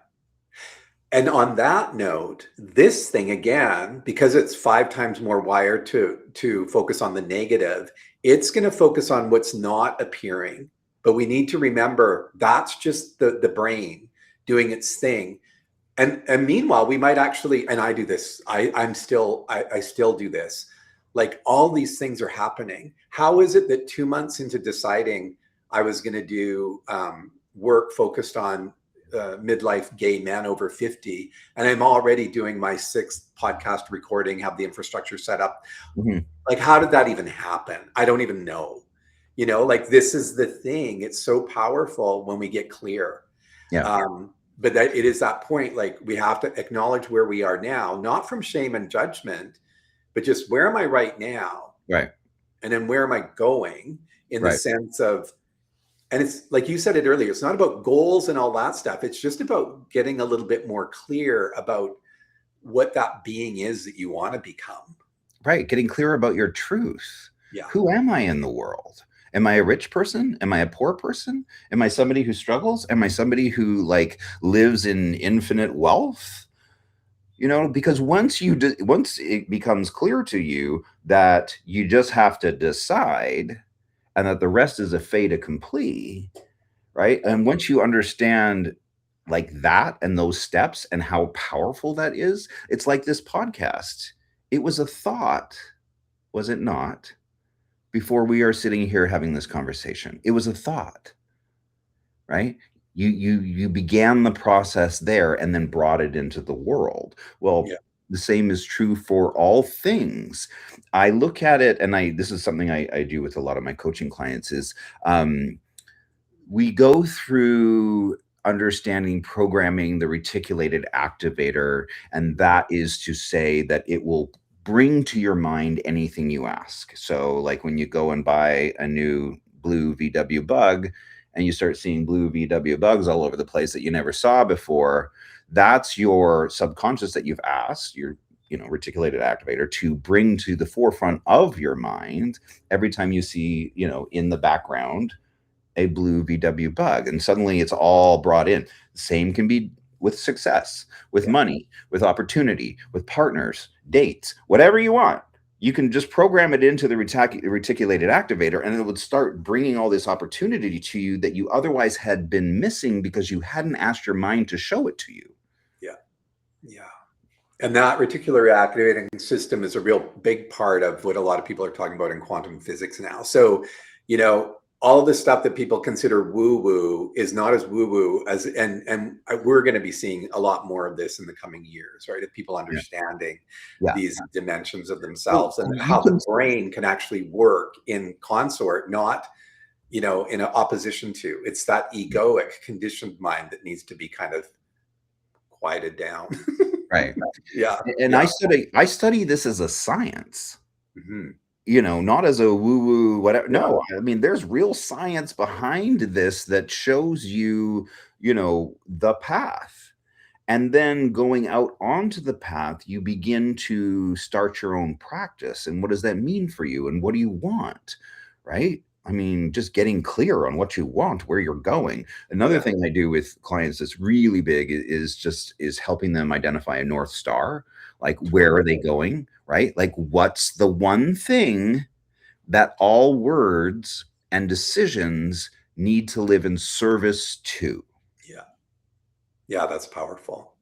And on that note, this thing again, because it's 5 times more wired to focus on the negative, it's going to focus on what's not appearing. But we need to remember that's just the brain doing its thing. And meanwhile, we might actually, and I do this, I still do this. Like, all these things are happening. How is it that 2 months into deciding I was going to do work focused on midlife gay men over 50, and I'm already doing my 6th podcast recording, have the infrastructure set up. Mm-hmm. Like, how did that even happen? I don't even know. Like this is the thing. It's so powerful when we get clear. Yeah. But that it is that point, like we have to acknowledge where we are now, not from shame and judgment, but just where am I right now? Right. And then where am I going in the Right. sense of, and it's like you said it earlier, it's not about goals and all that stuff. It's just about getting a little bit more clear about what that being is that you want to become. Right. Getting clear about your truth. Yeah. Who am I in the world? Am I a rich person? Am I a poor person? Am I somebody who struggles? Am I somebody who like lives in infinite wealth? Because once once it becomes clear to you that you just have to decide and that the rest is a fait accompli, right? And once you understand like that and those steps and how powerful that is, it's like this podcast. It was a thought, was it not? Before we are sitting here having this conversation, it was a thought, right? You began the process there and then brought it into the world. Well, Yeah. the same is true for all things. I look at it, and this is something I do with a lot of my coaching clients is we go through understanding programming the reticulated activator, and that is to say that it will bring to your mind anything you ask. So like when you go and buy a new blue VW bug and you start seeing blue VW bugs all over the place that you never saw before, that's your subconscious that you've asked your reticulated activator to bring to the forefront of your mind every time you see in the background a blue VW bug, and suddenly it's all brought in. The same can be with success, with money, with opportunity, with partners, dates, whatever you want. You can just program it into the reticulated activator, and it would start bringing all this opportunity to you that you otherwise had been missing because you hadn't asked your mind to show it to you. Yeah. Yeah. And that reticular activating system is a real big part of what a lot of people are talking about in quantum physics now. So, all the stuff that people consider woo-woo is not as woo-woo as, and we're going to be seeing a lot more of this in the coming years, right? Of people understanding these dimensions of themselves and how the brain can actually work in consort, not, in opposition to. It's that egoic conditioned mind that needs to be kind of quieted down. Right. Yeah. And yeah. I study this as a science. Mm-hmm. Not as a woo-woo, whatever. No, I mean, there's real science behind this that shows you, the path. And then going out onto the path, you begin to start your own practice. And what does that mean for you? And what do you want? Right? I mean, just getting clear on what you want, where you're going. Another thing I do with clients that's really big is helping them identify a North Star. Like, where are they going? Right? Like, what's the one thing that all words and decisions need to live in service to? Yeah. Yeah, that's powerful.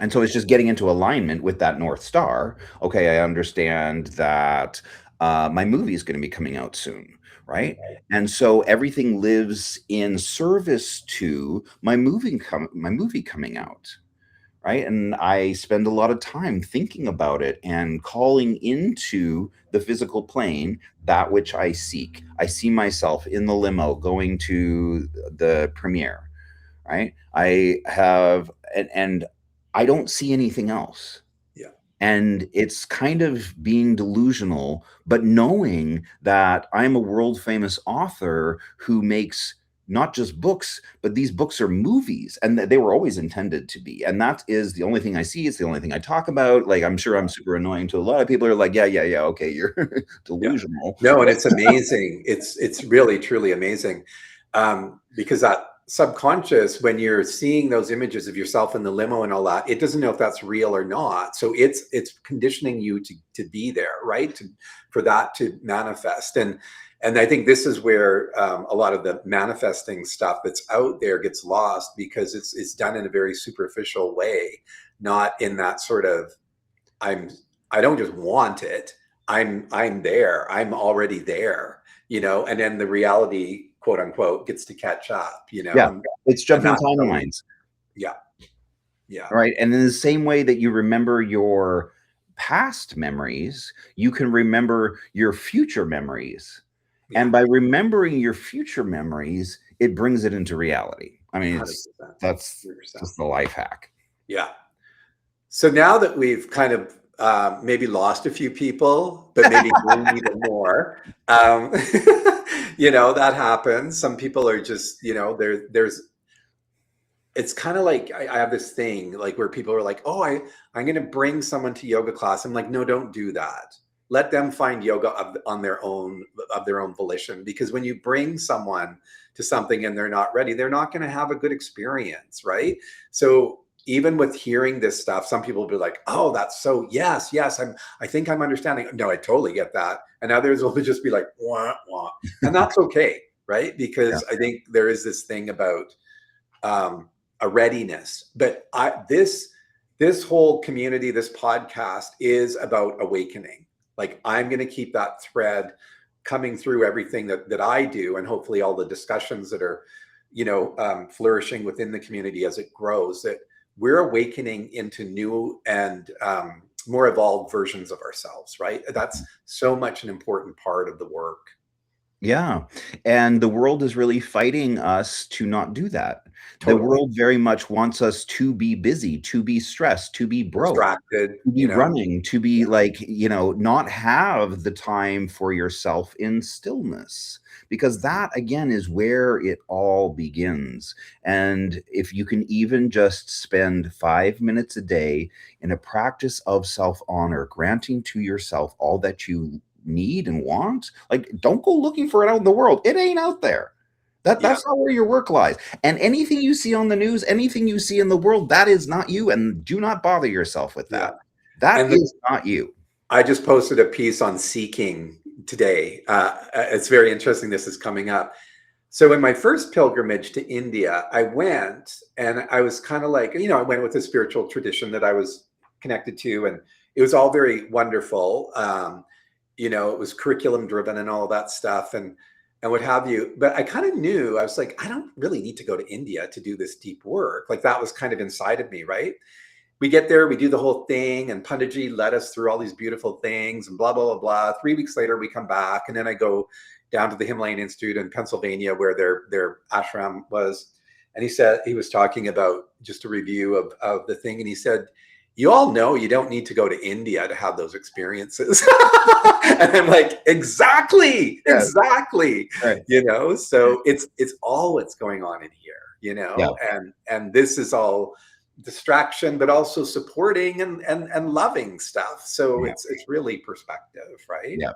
And so it's just getting into alignment with that North Star. Okay, I understand that my movie is going to be coming out soon, right? And so everything lives in service to my movie coming out, right? And I spend a lot of time thinking about it and calling into the physical plane that which I seek. I see myself in the limo going to the premiere, right? I have, and I don't see anything else. Yeah. And it's kind of being delusional, but knowing that I'm a world famous author who makes not just books, but these books are movies, and they were always intended to be. And that is the only thing I see. It's the only thing I talk about. Like, I'm sure I'm super annoying to a lot of people who are like, yeah, okay, you're delusional. No, and it's amazing. It's really, truly amazing. Because that subconscious, when you're seeing those images of yourself in the limo and all that, it doesn't know if that's real or not. So it's conditioning you to be there, right? For that to manifest. And I think this is where a lot of the manifesting stuff that's out there gets lost, because it's done in a very superficial way, not in that sort of, I don't just want it. I'm there. I'm already there, and then the reality, quote unquote, gets to catch up, Yeah, it's jumping that's timelines. Yeah. Yeah. Right. And in the same way that you remember your past memories, you can remember your future memories. Yeah. And by remembering your future memories, it brings it into reality. I mean, 100%. that's 100%. just the life hack. Yeah. So now that we've kind of maybe lost a few people, but maybe gained even more, that happens. Some people are just, there's it's kind of like I have this thing like where people are like, oh, I'm going to bring someone to yoga class. I'm like, no, don't do that. Let them find yoga on their own, of their own volition. Because when you bring someone to something and they're not ready, they're not going to have a good experience, right? So even with hearing this stuff, some people will be like, oh, that's so, yes, I think I'm understanding. No, I totally get that. And others will just be like, wah, wah. And that's okay, right? Yeah. Because I think there is this thing about a readiness. But this whole community, this podcast is about awakening. Like I'm going to keep that thread coming through everything that I do, and hopefully all the discussions that are, flourishing within the community as it grows. That we're awakening into new and more evolved versions of ourselves. Right. That's so much an important part of the work. Yeah. And the world is really fighting us to not do that. The Totally world very much wants us to be busy, to be stressed, to be broke, distracted. to be running, to be Yeah, like, not have the time for yourself in stillness. Because that, again, is where it all begins. And if you can even just spend 5 minutes a day in a practice of self honor, granting to yourself all that you need and want, like, don't go looking for it out in the world. It ain't out there. yeah, That's not where your work lies. And anything you see on the news, anything you see in the world, that is not you. And do not bother yourself with yeah. that. That And is not you. I just posted a piece on seeking today. It's very interesting. This is coming up. So in my first pilgrimage to India, I went and I was kind of like, I went with a spiritual tradition that I was connected to, and it was all very wonderful. It was curriculum driven and all that stuff, and what have you. But I kind of knew, I was like, I don't really need to go to India to do this deep work. Like that was kind of inside of me, right? We get there, we do the whole thing, and Panditji led us through all these beautiful things and blah, blah, blah, blah. 3 weeks later, we come back, and then I go down to the Himalayan Institute in Pennsylvania where their ashram was. And he was talking about just a review of the thing. And he said, you all know you don't need to go to India to have those experiences. And I'm like, exactly. Yes. Right. So it's all what's going on in here, Yeah. and this is all distraction, but also supporting and loving stuff. So Yeah. it's really perspective, right? Yeah.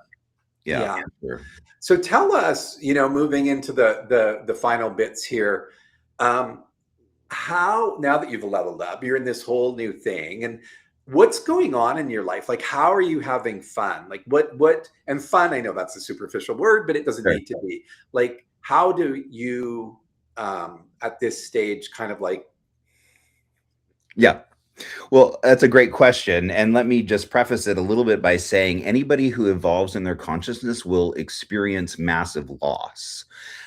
Yeah. Yeah. Sure. So tell us, moving into the final bits here, how, now that you've leveled up, you're in this whole new thing, and what's going on in your life? Like, how are you having fun? Like and fun, I know that's a superficial word, but it doesn't Sure. need to be. Like, how do you, at this stage, kind of like, Yeah. Well, that's a great question. And let me just preface it a little bit by saying anybody who evolves in their consciousness will experience massive loss.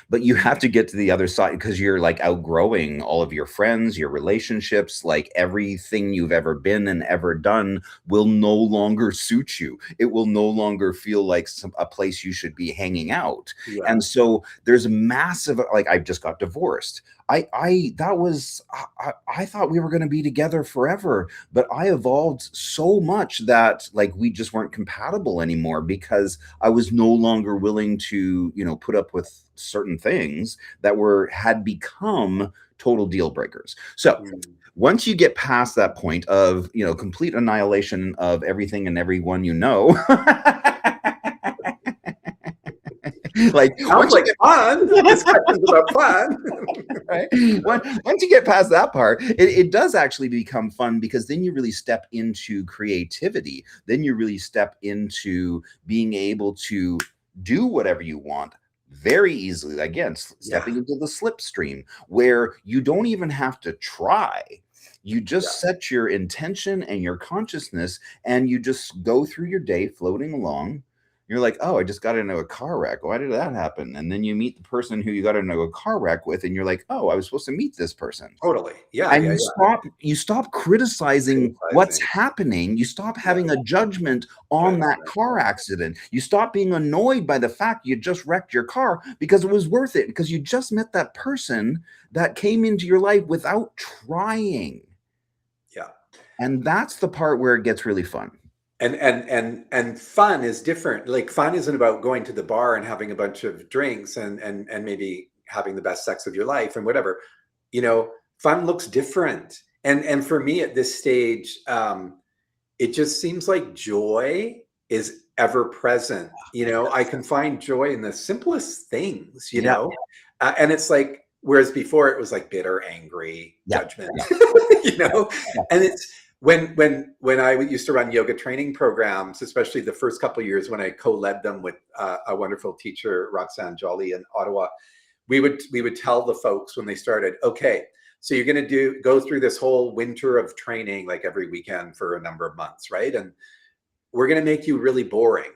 But you have to get to the other side because you're like outgrowing all of your friends, your relationships, like everything you've ever been and ever done will no longer suit you. It will no longer feel like a place you should be hanging out. yeah, And so there's massive, like, I just got divorced. I thought we were going to be together forever, but I evolved so much that like we just weren't compatible anymore because I was no longer willing to, put up with certain things that had become total deal breakers. So once you get past that point of, complete annihilation of everything and everyone, like sounds like fun. Discussions about fun. Right? Once you get past that part, it does actually become fun because then you really step into creativity. Then you really step into being able to do whatever you want very easily. Again, stepping into the slipstream where you don't even have to try. You just set your intention and your consciousness, and you just go through your day floating along. You're like, oh, I just got into a car wreck. Why did that happen? And then you meet the person who you got into a car wreck with, and you're like, oh, I was supposed to meet this person. Totally. Yeah, And yeah, yeah. you stop criticizing what's Criticizing. happening. You stop Yeah. having a judgment on that Judgment. car accident. You stop being annoyed by the fact you just wrecked your car, because it was worth it, because you just met that person that came into your life without trying. Yeah. And that's the part where it gets really fun. And fun is different. Like, fun isn't about going to the bar and having a bunch of drinks and maybe having the best sex of your life and whatever. You know, fun looks different. And for me at this stage, it just seems like joy is ever present. You know, I can find joy in the simplest things, you Yeah. know. And it's like, whereas before it was like bitter, angry, Yeah. judgment, Yeah. you know. Yeah. And it's when I used to run yoga training programs, especially the first couple of years when I co-led them with a wonderful teacher, Roxanne Jolly in Ottawa, we would tell the folks when they started, okay, so you're going to go through this whole winter of training, like every weekend for a number of months, right? And we're going to make you really boring,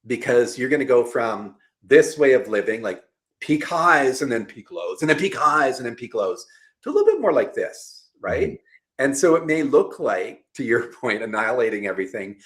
because you're going to go from this way of living, like peak highs and then peak lows, and then peak highs and then peak lows, to a little bit more like this, right? Mhm. And so it may look like, to your point, annihilating everything.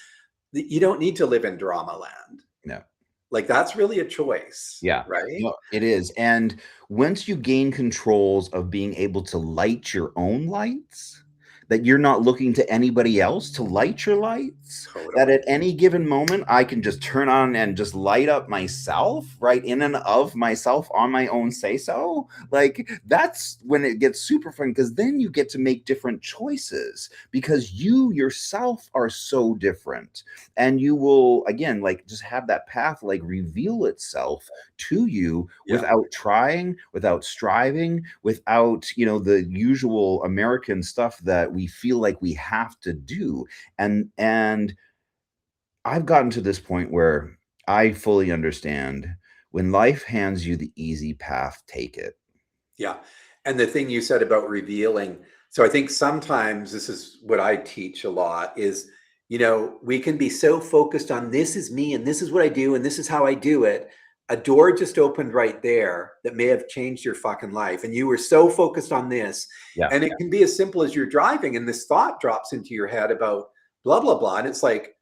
You don't need to live in drama land. No. Like, that's really a choice. Yeah. Right. No, it is. And once you gain controls of being able to light your own lights, that you're not looking to anybody else to light your lights, that Totally. at any given moment I can just turn on and just light up myself, right in and of myself on my own say so. Like, that's when it gets super fun, because then you get to make different choices, because you yourself are so different. And you will, again, like, just have that path like reveal itself to you Yeah. without trying, without striving, without, the usual American stuff that we feel like we have to do. And I've gotten to this point where I fully understand, when life hands you the easy path, take it. Yeah. And the thing you said about revealing, so I think sometimes this is what I teach a lot is, we can be so focused on, this is me and this is what I do and this is how I do it. A door just opened right there that may have changed your fucking life. And you were so focused on this. Yeah. And it can be as simple as you're driving and this thought drops into your head about blah, blah, blah. And it's like,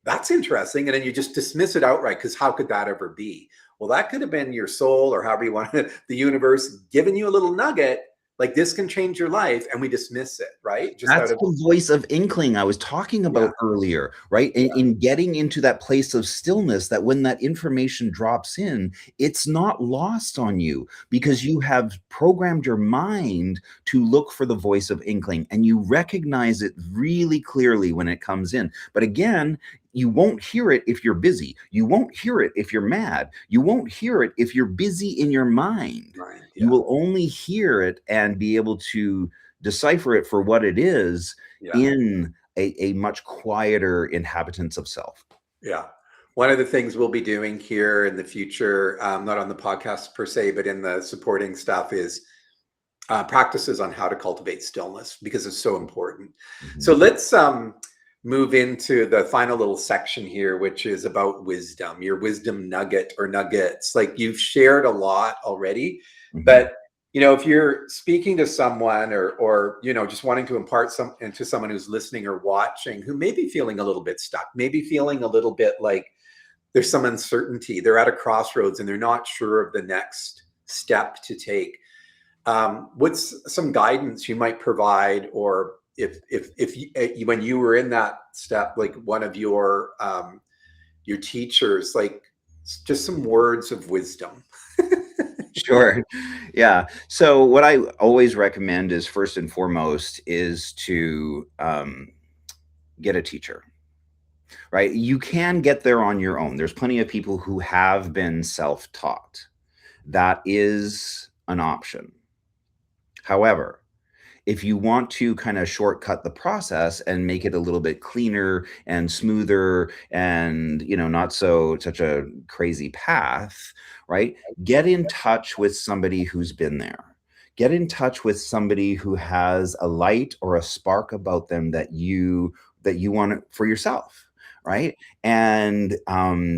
that's interesting. And then you just dismiss it outright, because how could that ever be? Well, that could have been your soul, or however you want it, the universe giving you a little nugget, like, this can change your life, and we dismiss it, right? Just That's out of, the voice of inkling I was talking about earlier, right? In getting into that place of stillness, that when that information drops in, it's not lost on you, because you have programmed your mind to look for the voice of inkling, and you recognize it really clearly when it comes in. But again, you won't hear it if you're busy. You won't hear it if you're mad. You won't hear it if you're busy in your mind. right, You will only hear it and be able to decipher it for what it is in a much quieter inhabitants of self. Yeah. One of the things we'll be doing here in the future, not on the podcast per se, but in the supporting stuff, is practices on how to cultivate stillness, because it's so important. Mhm. So let's move into the final little section here, which is about wisdom, your wisdom nugget or nuggets. Like, you've shared a lot already, Mhm. but if you're speaking to someone or just wanting to impart something to someone who's listening or watching, who may be feeling a little bit stuck, maybe feeling a little bit like there's some uncertainty, they're at a crossroads and they're not sure of the next step to take. What's some guidance you might provide, or if you, when you were in that step, like one of your teachers, like, just some words of wisdom? Sure. Yeah. So what I always recommend is, first and foremost, is to get a teacher, right? You can get there on your own. There's plenty of people who have been self-taught. That is an option. However, if you want to kind of shortcut the process and make it a little bit cleaner and smoother and, not such a crazy path, right? Get in touch with somebody who's been there. Get in touch with somebody who has a light or a spark about them that you want for yourself, right? And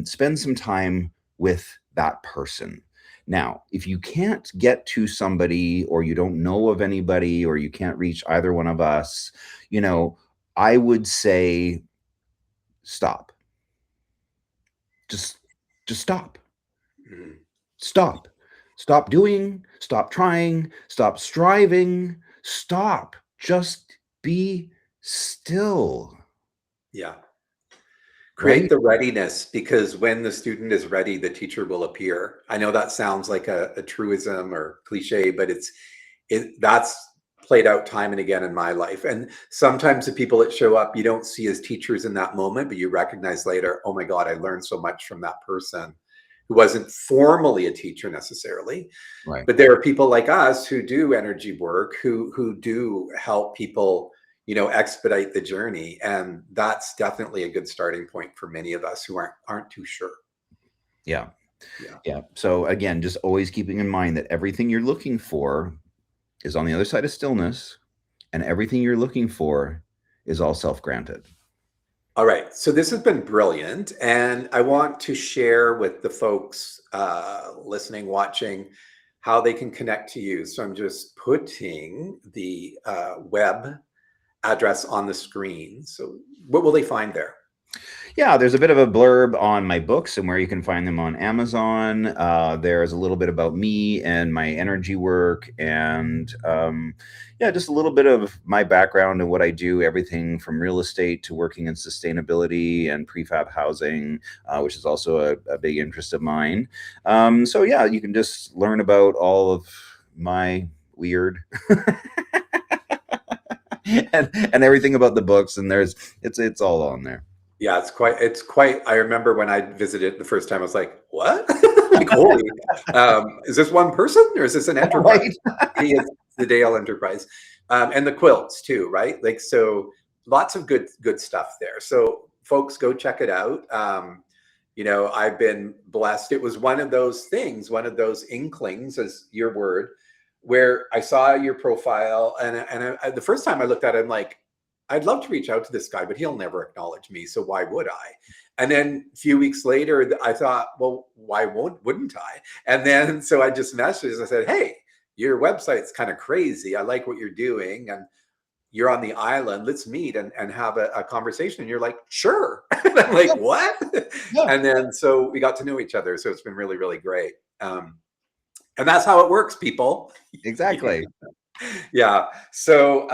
spend some time with that person. Now, if you can't get to somebody, or you don't know of anybody, or you can't reach either one of us, I would say stop. Just stop. Mhm. Stop. Stop doing, stop trying, stop striving, stop. Just be still, Yeah. Create right? the readiness, because when the student is ready, the teacher will appear. I know that sounds like a truism or cliche, but that's played out time and again in my life. And sometimes the people that show up, you don't see as teachers in that moment, but you recognize later, oh my God, I learned so much from that person who wasn't formally a teacher necessarily. Right. But there are people like us who do energy work, who do help people, expedite the journey. And that's definitely a good starting point for many of us who aren't too sure. Yeah. Yeah. Yeah. So again, just always keeping in mind that everything you're looking for is on the other side of stillness, and everything you're looking for is all self-granted. All right. So this has been brilliant. And I want to share with the folks listening, watching, how they can connect to you. So I'm just putting the web address on the screen. So what will they find there? Yeah, there's a bit of a blurb on my books and where you can find them on Amazon. There's a little bit about me and my energy work, and yeah, just a little bit of my background and what I do, everything from real estate to working in sustainability and prefab housing, which is also a big interest of mine. So yeah, you can just learn about all of my weird and everything about the books, and it's all on there. Yeah, it's quite, I remember when I visited the first time, I was like, what? Like, holy, is this one person or is this an enterprise? Right. He is the Dale enterprise. And the quilts too, right? Like, so lots of good stuff there. So folks, go check it out. I've been blessed. It was one of those things, one of those inklings, as your word, where I saw your profile, and the first time I looked at it, I'm like, I'd love to reach out to this guy, but he'll never acknowledge me. So why would I? And then a few weeks later, I thought, well, why wouldn't I? And then so I just messaged. I said, hey, your website's kind of crazy. I like what you're doing, and you're on the island. Let's meet and have a conversation. And you're like, sure. And I'm like, what? Yeah. And then so we got to know each other. So it's been really, really great. And that's how it works, people. Exactly. Yeah. So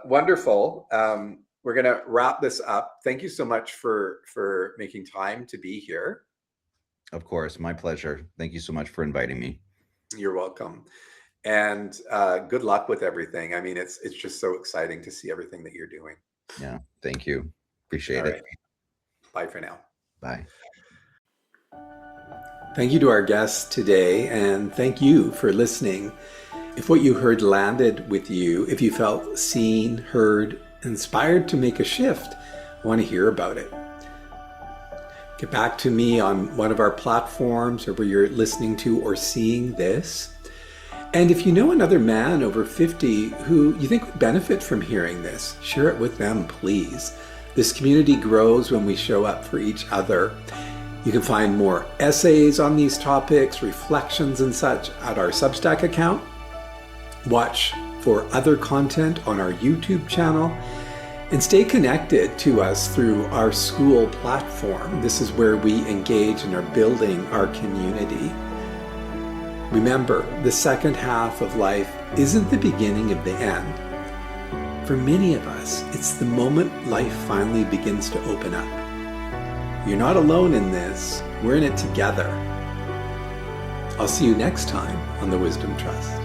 wonderful. We're gonna wrap this up. Thank you so much for making time to be here. Of course, my pleasure. Thank you so much for inviting me. You're welcome. And good luck with everything. I mean, it's just so exciting to see everything that you're doing. Yeah, thank you. Appreciate All it. right. Bye for now. Bye. Thank you to our guests today, and thank you for listening. If what you heard landed with you, if you felt seen, heard, inspired to make a shift, I want to hear about it. Get back to me on one of our platforms or where you're listening to or seeing this. And if you know another man over 50 who you think would benefit from hearing this, share it with them, please. This community grows when we show up for each other. You can find more essays on these topics, reflections and such at our Substack account. Watch for other content on our YouTube channel, and stay connected to us through our school platform. This is where we engage and are building our community. Remember, the second half of life isn't the beginning of the end. For many of us, it's the moment life finally begins to open up. You're not alone in this. We're in it together. I'll see you next time on the Wisdom Trust.